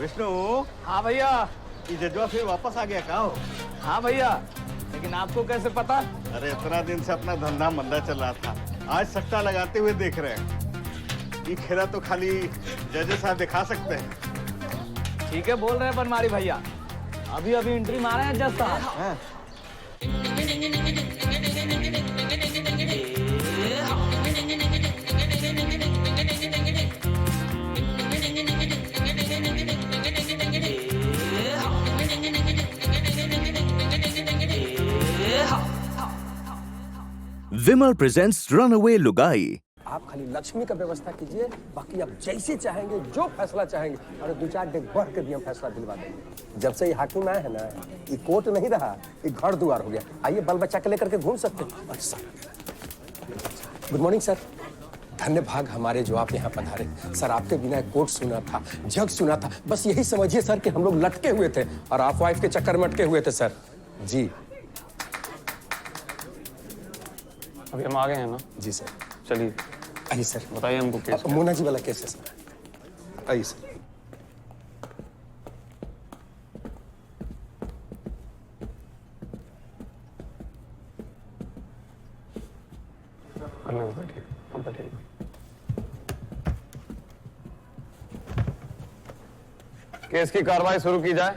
विष्णु। हाँ भैया। ये जजवा फिर वापस आ गया का हो? हाँ भैया, लेकिन आपको कैसे पता? अरे इतना दिन से अपना धंधा मंदा चल रहा था, आज सट्टा लगाते हुए देख रहे हैं। ये खेला तो खाली जजेस साहब दिखा सकते हैं। ठीक है बोल रहे हैं बनमारी भैया, अभी अभी एंट्री मारे हैं जज साहब। विमल प्रेजेंट्स रनअवे लुगाई। आप खाली लक्ष्मी का व्यवस्था कीजिए, बाकी आप जैसे चाहेंगे जो फैसला चाहेंगे, और 2-4 डेग बढ़ कर भी हम फैसला दिलवा देंगे। जब से ये हाकिम आए हैं ना, ये कोर्ट नहीं रहा, ये घर द्वार हो गया। आइए बाल बच्चा के लेकर के घूम सकते हैं। Good morning sir. धन्य भाग हमारे जो आप यहाँ पधारे। सर आपके बिना कोर्ट सुना था, जग सुना था, बस यही समझिए सर कि हम लोग लटके हुए थे और आप वाइफ के चक्कर में अटके हुए थे सर जी। अभी हम आ गए हैं ना? जी सर। चलिए आइए सर। बताइए हमको केस। मोना जी वाला केस है सर। आइए सर। बैठिए। केस की कार्रवाई शुरू की जाए।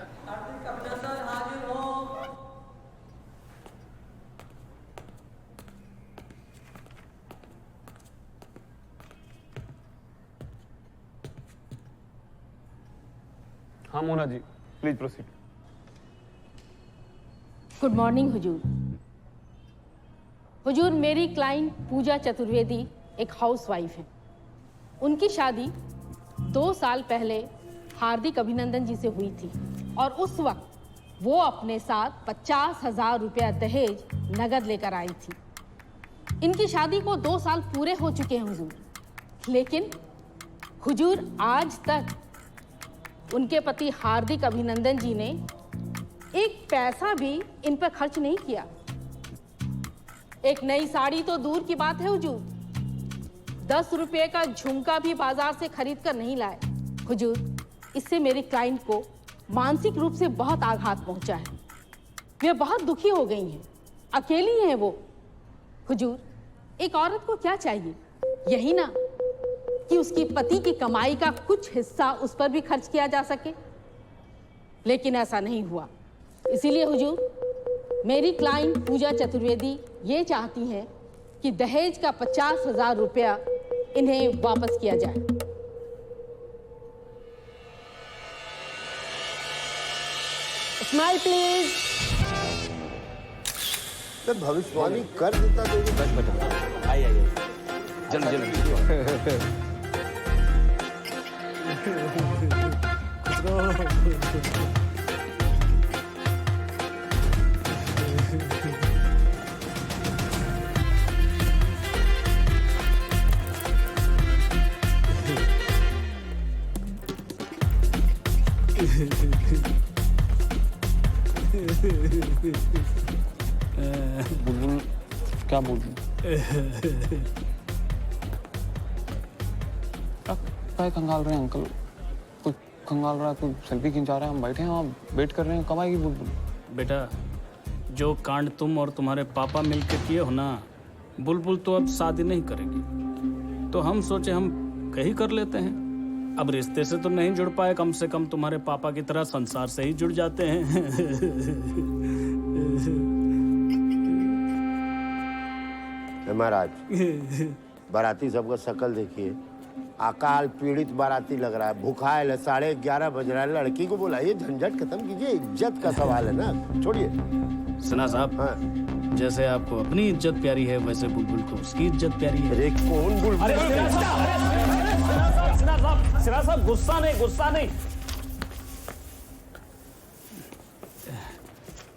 हाँ Mona ji, please proceed. Good morning हुजूर। हुजूर, मेरी क्लाइंट पूजा चतुर्वेदी एक हाउसवाइफ है। उनकी शादी 2 साल पहले हार्दिक अभिनंदन जी से हुई थी और उस वक्त वो अपने साथ 50,000 रुपया दहेज नगद लेकर आई थी। इनकी शादी को 2 साल पूरे हो चुके हैं हुजूर, लेकिन हुजूर आज तक उनके पति हार्दिक अभिनंदन जी ने एक पैसा भी इन पर खर्च नहीं किया। एक नई साड़ी तो दूर की बात है हुजूर, 10 रुपये का झुमका भी बाजार से खरीद कर नहीं लाए। हुजूर, इससे मेरी क्लाइंट को मानसिक रूप से बहुत आघात पहुंचा है। वे बहुत दुखी हो गई हैं, अकेली हैं वो। हुजूर, एक औरत को क्या चाहिए? यही ना कि उसकी पति की कमाई का कुछ हिस्सा उस पर भी खर्च किया जा सके, लेकिन ऐसा नहीं हुआ। इसीलिए हुजूर, मेरी क्लाइंट पूजा चतुर्वेदी ये चाहती हैं कि दहेज का 50,000 रुपया इन्हें वापस किया जाए। Smile please. भविष्यवाणी कर देता तो बस आइए जल्दी बुलबुल क्या बोल रही? क्या कंगाल रहे हैं अंकल? कोई कंगाल रहा है, कोई सेल्फी खिंचा रहा है, हम बैठे हैं वहाँ वेट कर रहे हैं, कब आएगी बुलबुल? बेटा, जो कांड तुम और तुम्हारे पापा मिलकर किए हो ना, बुलबुल तो अब शादी नहीं करेगी, तो हम सोचे हम कहीं कर लेते हैं। अब रिश्ते से तो नहीं जुड़ पाए, कम से कम तुम्हारे पापा की तरह संसार से ही जुड़ जाते हैं। महाराज, बाराती सबका शकल देखिए, अकाल पीड़ित बाराती लग रहा है, भूखायल है, 11:30 बज रहा है। लड़की को बुलाइए, झंझट खत्म कीजिए, इज्जत का सवाल है ना, छोड़िए। सिन्हा साहब, हाँ। जैसे आपको अपनी इज्जत प्यारी है, वैसे बुलबुल को उसकी इज्जत प्यारी है। अरे कौन बुलबुल? सिन्हा साहब, गुस्सा नहीं।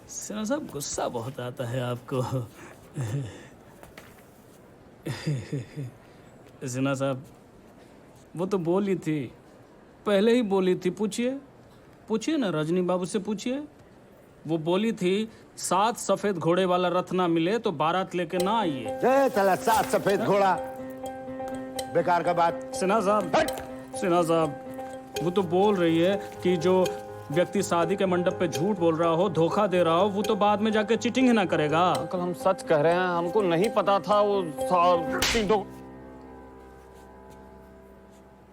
सिन्हा साहब, गुस्सा बहुत आता है आपको। सिन्हा साहब, वो तो बोली थी, पहले ही बोली थी। पूछिए ना, रजनी बाबू से पूछिए। वो बोली थी 7 सफेद घोड़े वाला रथ ना मिले तो बारात लेके ना आइए। चला 7 सफेद घोड़ा, बेकार का बात। सिन्हा साहब, वो तो बोल रही है कि जो व्यक्ति शादी के मंडप पे झूठ बोल रहा हो, धोखा दे रहा हो, वो तो बाद में जाके चीटिंग ही ना करेगा। अंकल हम सच कह रहे हैं, हमको नहीं पता था वो चीटिंग।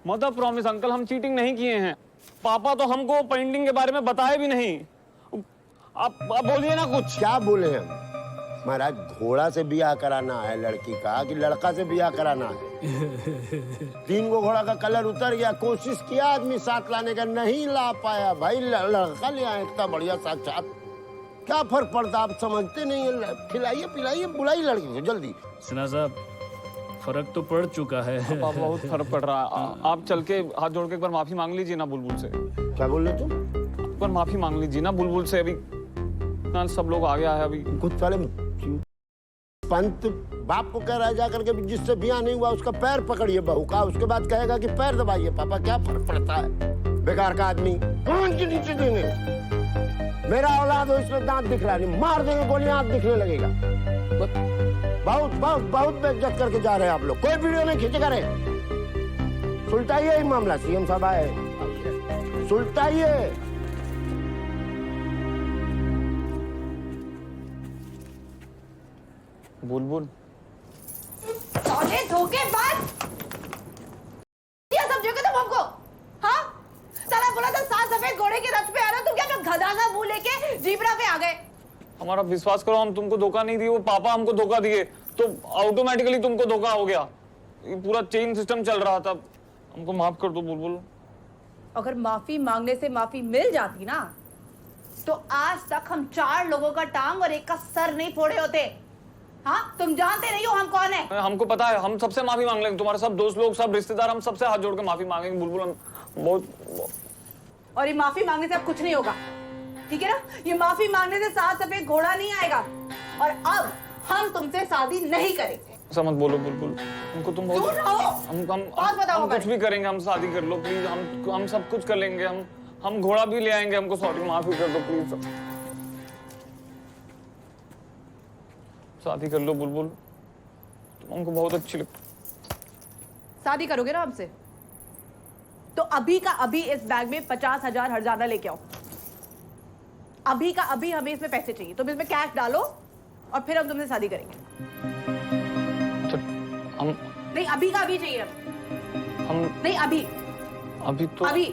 मदर प्रॉमिस अंकल, हम चीटिंग नहीं किए हैं। पापा तो हमको पेंटिंग के बारे में बताए भी नहीं। आप बोलिए ना कुछ। क्या बोले हम? महाराज, घोड़ा से ब्याह कराना है लड़की का कि लड़का से ब्याह कराना है? 3 गो घोड़ा का कलर उतर गया, कोशिश किया आदमी साथ लाने का, नहीं ला पाया भाई। लड़का ले आए इतना बढ़िया साक्षात, क्या फर्क पड़ता? आप समझते नहीं है। खिलाइए पिलाइए, बुलाइए लड़की को जल्दी। सिन्हा साहब, फर्क तो पड़ चुका है। पापा बहुत फर्क पड़ रहा है। आप चल के हाथ जोड़ के एक बार माफी मांग लीजिए ना बुलबुल से। क्या बोल रहे तुम? एक बार माफी मांग लीजिए ना बुलबुल से। अभी सब लोग आ गया है। अभी कुछ पहले पंत बाप को कह रहा है जाकर के जिससे ब्याह नहीं हुआ उसका पैर पकड़िए बहू का, उसके बाद कहेगा कि पैर दबाइए। पापा क्या फर्क पड़ता है? बेकार का आदमी कान के नीचे देंगे। मेरा औलाद हो, इसमें दांत दिख रहा नहीं, मार देंगे गोली, आंख दिखने लगेगा। बहुत बहुत बहुत बेइज्जत करके जा रहे हैं आप लोग। कोई वीडियो नहीं खींचेगा रे। सुलटाइए ही मामला, सीएम साहब आए, सुलटाइए। बुलबुल धोखेबाज, सब जगह तुम हमको, हाँ? साला बोला था 7 सफेद घोड़े के रथ पे आ रहा, तुम क्या गधा सा मुंह लेके जीब्रा पे आ गए। हमारा विश्वास करो, हम तुमको धोखा नहीं दिए, वो पापा हमको धोखा दिए, तो ऑटोमेटिकली तुमको धोखा हो गया। ये पूरा चेन सिस्टम चल रहा था। हमको माफ कर दो बुलबुल। अगर माफी मांगने से माफी मिल जाती ना, तो आज तक हम 4 लोगों का टांग और एक का सर नहीं फोड़े होते। हाँ, तुम जानते नहीं हो हम कौन है। हमको पता है, हम सबसे माफी मांग लेंगे। तुम्हारे सब दोस्त लोग, सब रिश्तेदार, हम सबसे हाथ जोड़ के माफी मांगेंगे बुलबुल। हम बहुत। और ये माफी मांगने से अब कुछ नहीं होगा, ठीक है ना? ये माफी मांगने से 7 सफेद घोड़ा नहीं आएगा। और अब हम तुमसे शादी नहीं करेंगे। ऐसा मत बोलो बुलबुल, हमको तुम बहुत हम कुछ भी करेंगे। हम शादी कर लो प्लीज, हम सब कुछ कर लेंगे। हम घोड़ा भी ले आएंगे। हमको सॉरी, माफी कर दो प्लीज। शादी कर लो बुलबुल, तुम हमको बहुत अच्छी लगती। शादी करोगे ना हमसे, तो अभी का अभी इस बैग में 50,000 हरजाना लेके आओ। अभी का अभी हमें इसमें पैसे चाहिए। तुम इसमें कैश डालो और फिर हम तुमसे शादी करेंगे। हम नहीं, अभी का अभी चाहिए हम नहीं, अभी तो अभी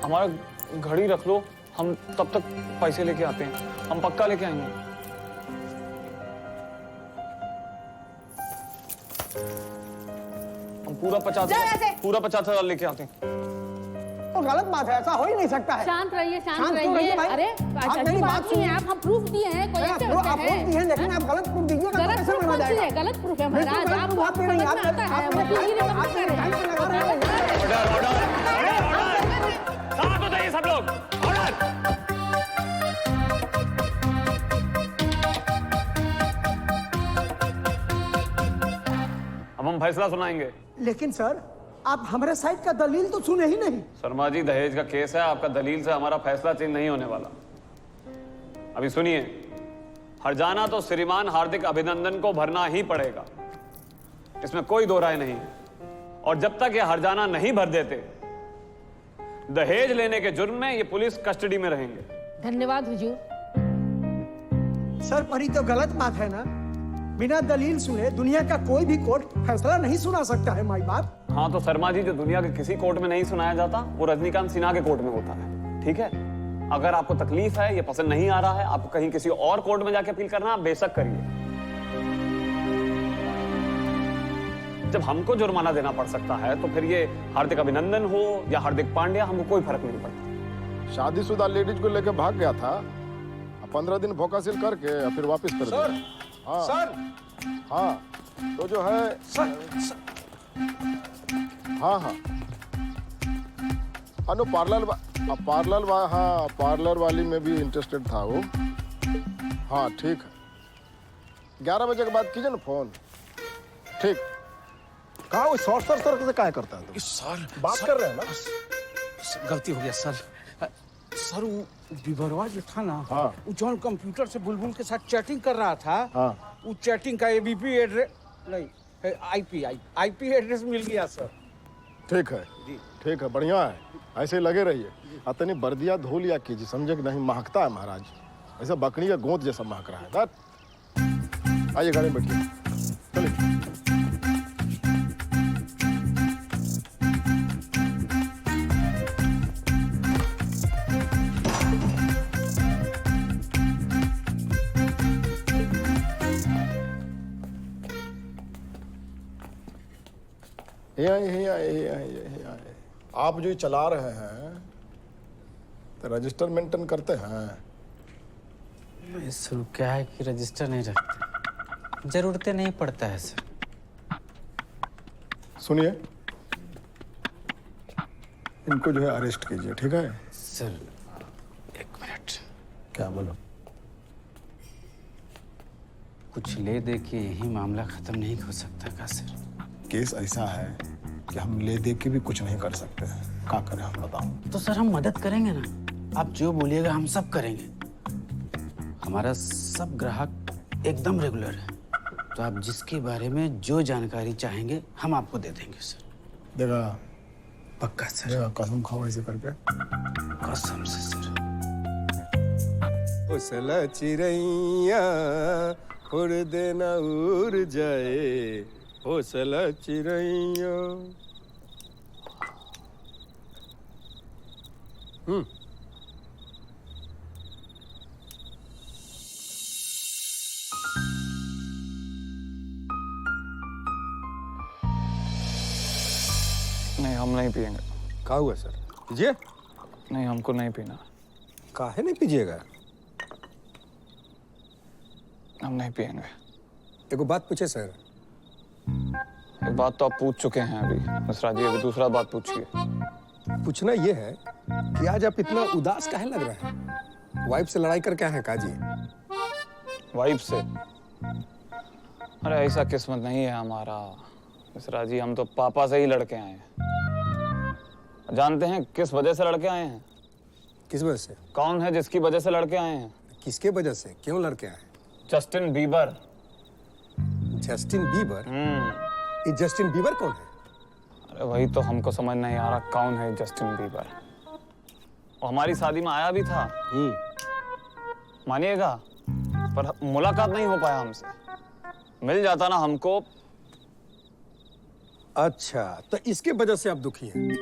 हमारा घड़ी रख लो, हम तब तक पैसे लेके आते हैं। हम पक्का लेके आएंगे। हम पूरा 50,000 लेके आते हैं। तो गलत बात है, ऐसा हो ही नहीं सकता है। शांत रहिए, शांत शांत क्यों रहिए। रहिए भाई? अरे आप ऐसी मेरी बात बात नहीं है, सुनिए। आप प्रूफ दिए हैं, कोई ऐसे आप होता है। प्रूफ दिए हैं, लेकिन आप गलत प्रूफ दीजिएगा तो गलत कैसे प्रूफ माना कौन सी जाएगा? है? गलत प्रूफ है बिल्कुल महाराज, गलत आप प्रूफ आप दे रही हैं। समझ में आता है, वकील जी ने कब आप किया है? टाइम पे लगा रहे हैं। शांत हो जाइए सब लोग। अब हम फैसला सुनाएंगे। लेकिन सर, आप हमारे साइड का दलील तो सुने ही नहीं। शर्मा जी, दहेज का केस है, आपका दलील से हमारा फैसला चेंज नहीं होने वाला। अभी सुनिए, हरजाना तो श्रीमान हार्दिक अभिनंदन को भरना ही पड़ेगा, इसमें कोई दो राय नहीं है। और जब तक ये हरजाना नहीं भर देते, दहेज लेने के जुर्म में ये पुलिस कस्टडी में रहेंगे। धन्यवाद हुजूर। सर, पर ये तो गलत बात है ना। बिना दलील सुने दुनिया का कोई भी कोर्ट फैसला नहीं सुना सकता है माई बाप। हाँ तो शर्मा जी, जो दुनिया के किसी कोर्ट में नहीं सुनाया जाता, वो रजनीकांत सिन्हा के कोर्ट में होता है। ठीक है, अगर आपको तकलीफ है, ये पसंद नहीं आ रहा है, आपको कहीं किसी और कोर्ट में जाके अपील करना, आप बेशक करिए। जब हमको जुर्माना देना पड़ सकता है, तो फिर ये हार्दिक अभिनंदन हो या हार्दिक पांड्या, हमको कोई फर्क नहीं पड़ता। शादीशुदा लेडीज को लेकर भाग गया था, 15 दिन भोकासिल करके फिर वापस कर दिया। हाँ सर, हाँ, तो जो है सर, हाँ अनु पार्लर वाली में भी इंटरेस्टेड था वो। हाँ ठीक है, 11 बजे के बाद कीजिए ना फोन। ठीक। कहा वो शॉर्ट सर्किट से क्या करता है? तो सर, बात कर रहे हैं ना। गलती हो गया सर। सर, वो विवरवा जो था ना, हाँ। वो जॉन कंप्यूटर से बुलबुल के साथ चैटिंग कर रहा था। हाँ। वो चैटिंग का एबीपी एड्रेस नहीं, आईपी एड्रेस मिल गया सर। ठीक है ठीक है, बढ़िया है, ऐसे ही लगे रहिए। अतनी बर्दिया धो लिया कीजिए, समझे कि नहीं, महकता है महाराज, ऐसा बकरी का गोंद जैसा महक रहा है। दैट आइए गाड़ी में बैठिए, चलिए। आप जो चला रहे हैं तो रजिस्टर मेंटेन करते हैं? सर क्या है कि रजिस्टर नहीं रखते, जरूरतें नहीं पड़ता है सर। सुनिए, इनको जो है अरेस्ट कीजिए, ठीक है? सर एक मिनट, क्या बोलो? कुछ ले दे के यही मामला खत्म नहीं हो सकता का सर? केस ऐसा है कि हम ले दे के भी कुछ नहीं कर सकते हैं, क्या करें हम, बताओ। तो सर हम मदद करेंगे ना, आप जो बोलिएगा हम सब करेंगे। हमारा सब ग्राहक एकदम रेगुलर है, तो आप जिसके बारे में जो जानकारी चाहेंगे हम आपको दे देंगे सर। देखा, पक्का सर? देखा, कसम खाओ ऐसे करके। कसम से सर। हौसला चिरैया उड़ देना उड़ जाए, हौसला चिरैया। नहीं, हम नहीं पिएंगे। क्या हुआ सर? पीजिए। नहीं, हमको नहीं पीना। काहे नहीं पीजिएगा? हम नहीं पिएंगे। एक बात पूछे सर। एक बात तो आप पूछ चुके हैं अभी मिश्रा जी, अभी दूसरा बात पूछिए। पूछना ये है कि आज आप इतना उदास काहे लग रहे हैं? वाइफ से लड़ाई करके आए हैं काजी? वाइफ से? अरे ऐसा किस्मत नहीं है हमारा मिश्रा जी, हम तो पापा से ही लड़के आए हैं। जानते हैं किस वजह से लड़के आए हैं? किस वजह से? कौन है जिसकी वजह से लड़के आए हैं? किसके वजह से? क्यों लड़के आए? Justin Bieber. Justin Bieber? ये जस्टिन बीबर कौन है? अरे वही तो हमको समझ नहीं आ रहा, कौन है जस्टिन बीबर। वो हमारी शादी में आया भी था, मानिएगा, पर मुलाकात नहीं हो पाया हमसे। मिल जाता ना हमको। अच्छा, तो इसके वजह से आप दुखी हैं?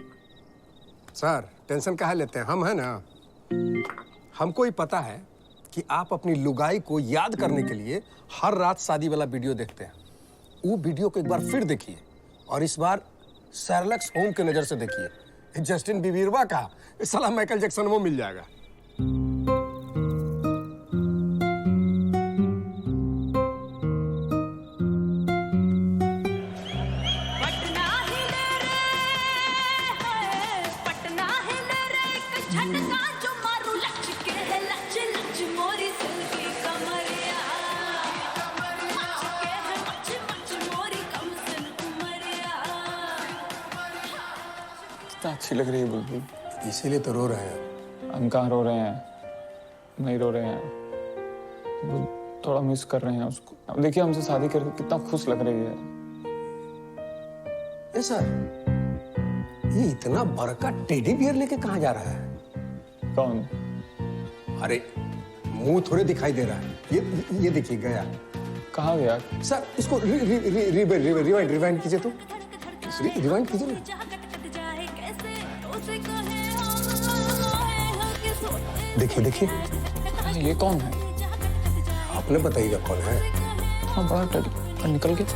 सर टेंशन काहे लेते हैं, हम हैं ना। हमको ही पता है कि आप अपनी लुगाई को याद करने के लिए हर रात शादी वाला वीडियो देखते हैं। वो वीडियो को एक बार फिर देखिए, और इस बार शर्लक होम्स के नजर से देखिए। जस्टिन बीबीरवा का साला माइकल जैक्सन वो मिल जाएगा। कितना अच्छी लग रही है बुलबुल। इसीलिए तो रो रहे हैं। हम कहाँ रो रहे हैं, नहीं रो रहे हैं, वो थोड़ा मिस कर रहे हैं उसको। अब देखिए हमसे शादी करके कितना खुश लग रही है। ए सर, ये इतना बड़का टेडी बियर लेके कहाँ जा रहा है? कौन? अरे मुंह थोड़े दिखाई दे रहा है। ये देखिए गया। कहाँ गया? सर इसको रिवाइंड कीजिए, तो रिवाइंड कीजिए ना। देखिए देखिए। ये कौन है? आपने बताइएगा कौन है। हाँ, बड़ा टेडी निकल गया।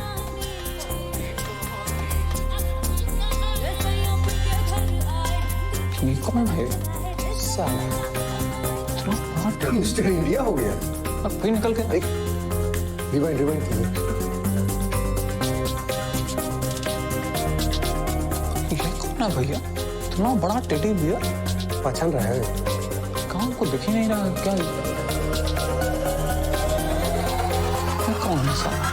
ये कौन है? साला मिस्टर इंडिया हो गया। अब फिर निकल गया। रिवाइंड कीजिए। ये कौन है भैया? इतना बड़ा टेडी बियर। पहचान रहा है? कहाँ को दिख ही नहीं रहा। क्या कौन है साला?